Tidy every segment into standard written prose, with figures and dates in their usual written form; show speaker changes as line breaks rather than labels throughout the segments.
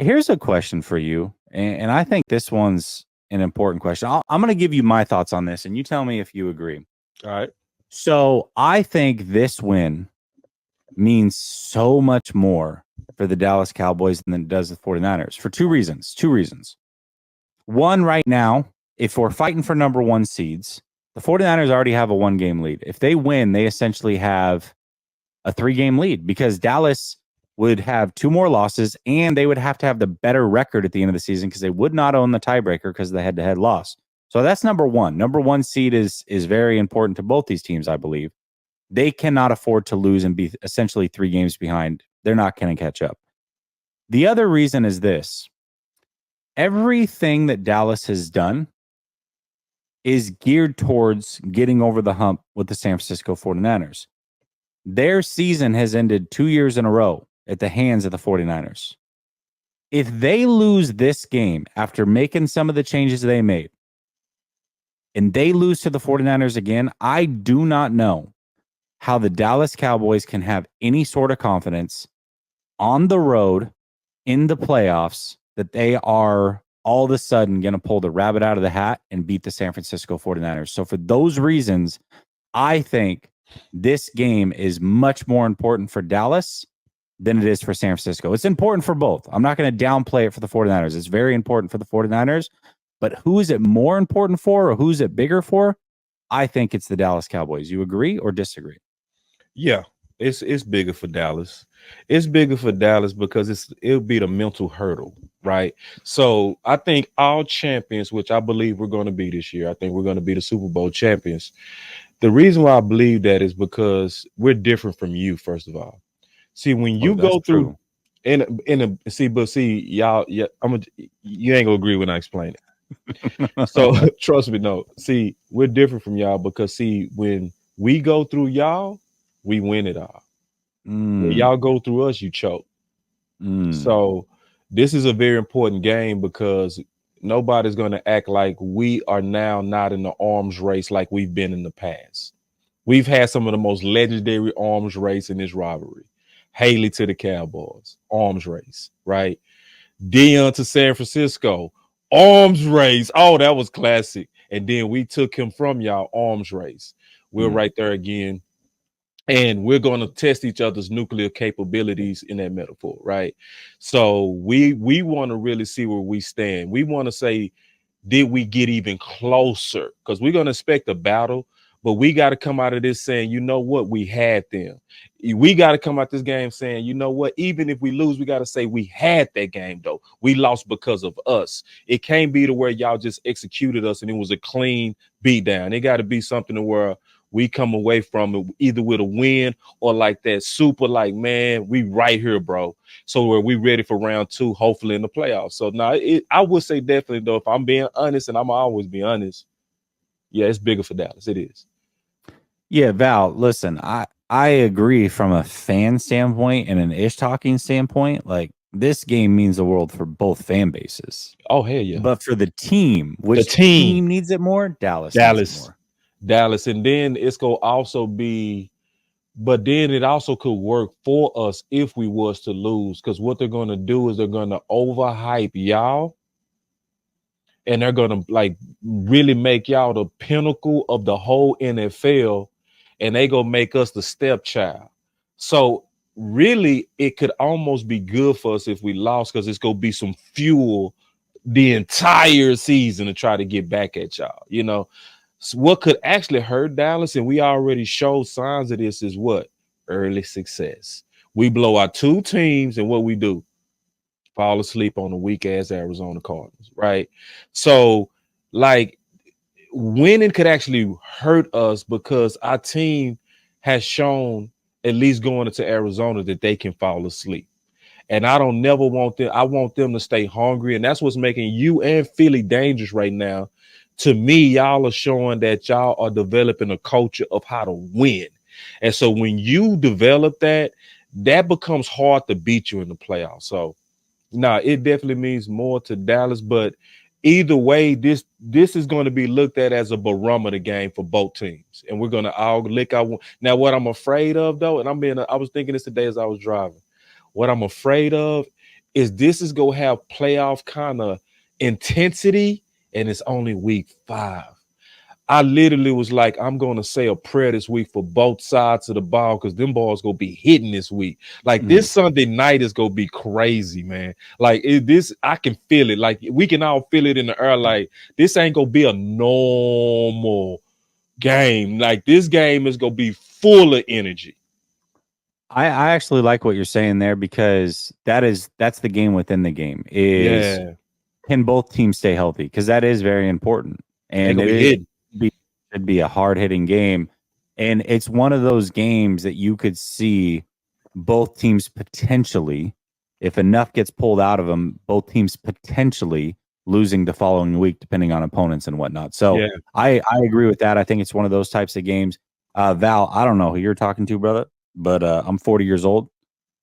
Here's a question for you, and I think this one's an important question. I'm going to give you my thoughts on this, and you tell me if you agree.
All right.
So I think this win means so much more for the Dallas Cowboys than it does the 49ers for two reasons. Two reasons. One, right now, if we're fighting for number one seeds, the 49ers already have a 1-game lead. If they win, they essentially have a 3-game lead because Dallas would have 2 more losses and they would have to have the better record at the end of the season because they would not own the tiebreaker because of the head-to-head loss. So that's number one. Number one seed is very important to both these teams, I believe. They cannot afford to lose and be essentially 3 games behind. They're not going to catch up. The other reason is this. Everything that Dallas has done is geared towards getting over the hump with the San Francisco 49ers. Their season has ended 2 years in a row at the hands of the 49ers. If they lose this game after making some of the changes they made, and they lose to the 49ers again, I do not know how the Dallas Cowboys can have any sort of confidence on the road in the playoffs that they are all of a sudden going to pull the rabbit out of the hat and beat the San Francisco 49ers. So for those reasons, I think this game is much more important for Dallas than it is for San Francisco. It's important for both. I'm not going to downplay it for the 49ers. It's very important for the 49ers. But who is it more important for or who's it bigger for? I think it's the Dallas Cowboys. You agree or disagree?
Yeah, it's bigger for Dallas. It's bigger for Dallas because it'll be the mental hurdle, right? So I think all champions, which I believe we're going to be this year, I think we're going to be the Super Bowl champions. The reason why I believe that is because we're different from you, first of all. See, when you go through see y'all, yeah, you ain't gonna agree when I explain it. So trust me, no. See, we're different from y'all because see, when we go through y'all, we win it all. When y'all go through us, you choke. So this is a very important game because nobody's going to act like we are now not in the arms race like we've been in the past. We've had some of the most legendary arms race in this rivalry. Haley to the Cowboys, arms race, right? Dion to San Francisco, arms race. Oh, that was classic. And then we took him from y'all, arms race. We're right there again. And we're going to test each other's nuclear capabilities in that metaphor, right? So we want to really see where we stand. We want to say, did we get even closer? Because we're going to expect a battle, but we got to come out of this saying, you know what, we had them. We got to come out this game saying, you know what, even if we lose, we got to say we had that game, though. We lost because of us. It can't be to where y'all just executed us and it was a clean beatdown. It got to be something to where we come away from it either with a win or like that super, like, man, we right here, bro. So we ready for round 2, hopefully in the playoffs. So now I would say definitely, though, if I'm being honest, and I'm always be honest, yeah, it's bigger for Dallas. It is.
Yeah, Val, listen, I agree from a fan standpoint and an ish talking standpoint. Like, this game means the world for both fan bases.
Oh, hell yeah.
But for the team, which team needs it more? Dallas needs it more.
Dallas. And then it's going to also be, but then it also could work for us if we was to lose. Because what they're going to do is they're going to overhype y'all. And they're going to like really make y'all the pinnacle of the whole NFL. And they going to make us the stepchild. So really, it could almost be good for us if we lost because it's going to be some fuel the entire season to try to get back at y'all, you know. So what could actually hurt Dallas, and we already showed signs of this, is what? Early success. We blow our 2 teams, and what we do? Fall asleep on the weak-ass Arizona Cardinals, right? So, like, winning could actually hurt us because our team has shown, at least going into Arizona, that they can fall asleep. And I don't never want them. I want them to stay hungry. And that's what's making you and Philly dangerous right now. To me, y'all are showing that y'all are developing a culture of how to win. And so when you develop that, that becomes hard to beat you in the playoffs. So, it definitely means more to Dallas. But either way, this is going to be looked at as a barometer game for both teams. And we're going to all lick our. Now, what I'm afraid of, though, and I was thinking this today as I was driving. What I'm afraid of this is gonna have playoff kind of intensity, and it's only week 5. I literally was like, I'm gonna say a prayer this week for both sides of the ball because them balls gonna be hitting this week. Like this Sunday night is gonna be crazy, man. Like this, I can feel it. Like we can all feel it in the air. Like this ain't gonna be a normal game. Like this game is gonna be full of energy.
I actually like what you're saying there because that's the game within the game is
Yeah,
can both teams stay healthy? Because that is very important.
they
And
gonna
it
be hitting.
should be a hard hitting game. And it's one of those games that you could see both teams potentially, if enough gets pulled out of them, both teams potentially losing the following week, depending on opponents and whatnot. So
Yeah,
I agree with that. I think it's one of those types of games. Val, I don't know who you're talking to, brother, but I'm 40 years old.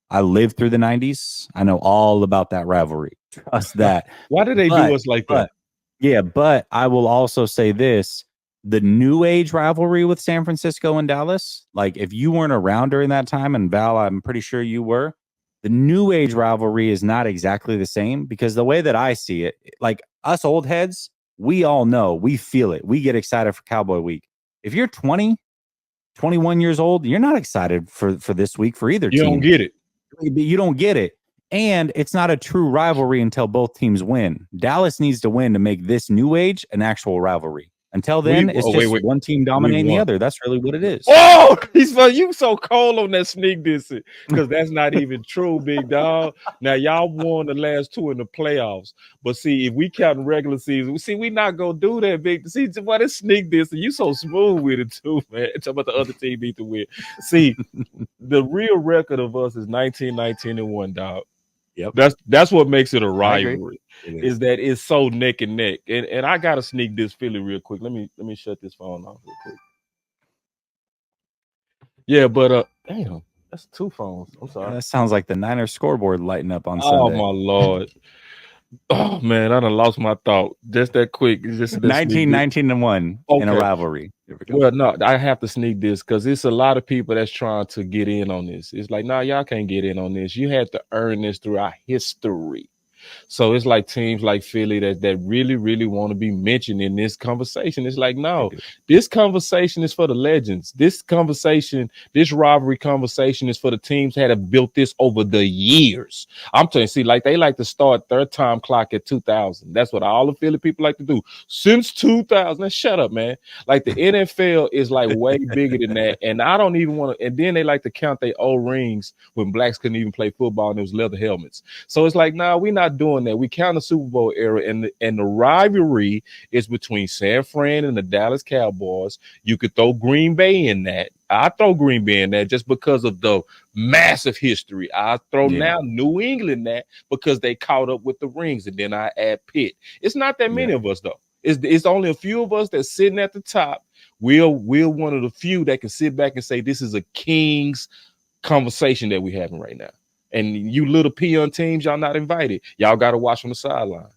I lived through the 90s. I know all about that rivalry. Trust that.
why do they do us like that?
Yeah, but I will also say this. The new age rivalry with San Francisco and Dallas, like if you weren't around during that time, and Val, I'm pretty sure you were, the new age rivalry is not exactly the same because the way that I see it, like us old heads, we all know, we feel it. We get excited for Cowboy Week. If you're 20, 21 years old, you're not excited for this week for either
You
team.
don't get it.
You don't get it. And it's not a true rivalry until both teams win. Dallas needs to win to make this new age an actual rivalry. Until then, it's just one team dominating the other. That's really what it is.
Oh, you so cold on that sneak dissing because that's not even true, big dog. Now y'all won the last 2 in the playoffs, but see, if we count regular season, we not gonna do that, big. See, what is sneak dissing? You so smooth with it too, man. Talk about the other team need to win. See, the real record of us is 19-19-1, dog.
Yep.
That's what makes it a rivalry. Is that it's so neck and neck. And I gotta sneak this Philly real quick. Let me shut this phone off real quick. Yeah, but damn, that's 2 phones. I'm sorry.
That sounds like the Niners scoreboard lighting up on
Oh
Sunday.
my Lord. Oh man, I done lost my thought. Just that quick. It's just
19-1 in a rivalry.
Well, no, I have to sneak this because it's a lot of people that's trying to get in on this. It's like, nah, y'all can't get in on this. You had to earn this through our history. So it's like teams like Philly that really, really want to be mentioned in this conversation. It's like, no, this conversation is for the legends. This rivalry conversation is for the teams that have built this over the years. I'm telling you, see, like they like to start their time clock at 2000. That's what all the Philly people like to do. Since 2000, now shut up, man. Like the NFL is like way bigger than that. And I don't even want to, and then they like to count their old rings when blacks couldn't even play football and it was leather helmets. So it's like, nah, we're not doing that. We count the Super Bowl era, and the rivalry is between San Fran and the Dallas Cowboys. You could throw Green Bay in that. I throw Green Bay in that just because of the massive history. I throw now New England that because they caught up with the rings, and then I add Pitt. It's not that many of us though. It's only a few of us that's sitting at the top. We're one of the few that can sit back and say this is a King's conversation that we're having right now. And you little peon teams, y'all not invited. Y'all got to watch on the sideline.